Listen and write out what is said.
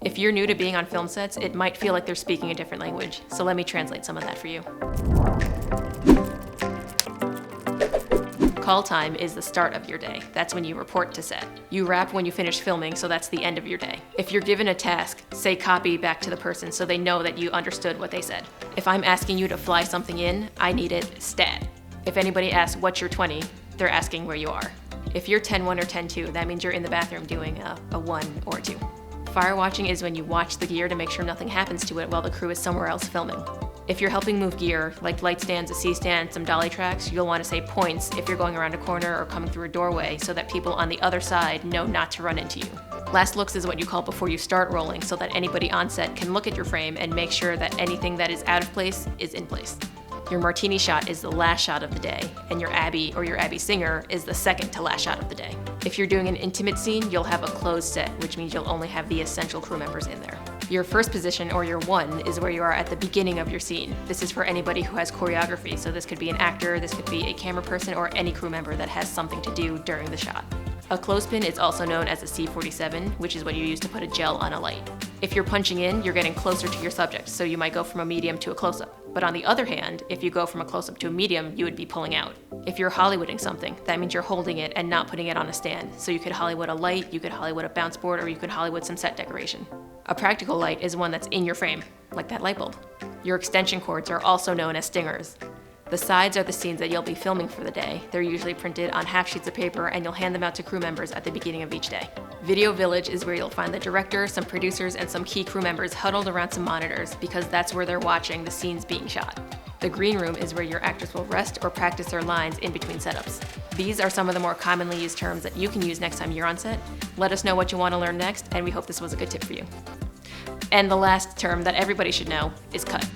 If you're new to being on film sets, it might feel like they're speaking a different language, so let me translate some of that for you. Call time is the start of your day. That's when you report to set. You wrap when you finish filming, so that's the end of your day. If you're given a task, say copy back to the person so they know that you understood what they said. If I'm asking you to fly something in, I need it stat. If anybody asks what's your 20, they're asking where you are. If you're 10-1 or 10-2, that means you're in the bathroom doing a 1 or 2. Fire watching is when you watch the gear to make sure nothing happens to it while the crew is somewhere else filming. If you're helping move gear, like light stands, a C-stand, some dolly tracks, you'll want to say points if you're going around a corner or coming through a doorway so that people on the other side know not to run into you. Last looks is what you call before you start rolling so that anybody on set can look at your frame and make sure that anything that is out of place is in place. Your Martini shot is the last shot of the day, and your Abby or your Abby singer is the second to last shot of the day. If you're doing an intimate scene, you'll have a closed set, which means you'll only have the essential crew members in there. Your first position, or your 1, is where you are at the beginning of your scene. This is for anybody who has choreography, so this could be an actor, this could be a camera person, or any crew member that has something to do during the shot. A clothespin is also known as a C47, which is what you use to put a gel on a light. If you're punching in, you're getting closer to your subject, so you might go from a medium to a close-up. But on the other hand, if you go from a close-up to a medium, you would be pulling out. If you're Hollywooding something, that means you're holding it and not putting it on a stand. So you could Hollywood a light, you could Hollywood a bounce board, or you could Hollywood some set decoration. A practical light is one that's in your frame, like that light bulb. Your extension cords are also known as stingers. The sides are the scenes that you'll be filming for the day. They're usually printed on half sheets of paper, and you'll hand them out to crew members at the beginning of each day. Video Village is where you'll find the director, some producers, and some key crew members huddled around some monitors because that's where they're watching the scenes being shot. The green room is where your actors will rest or practice their lines in between setups. These are some of the more commonly used terms that you can use next time you're on set. Let us know what you want to learn next, and we hope this was a good tip for you. And the last term that everybody should know is cut.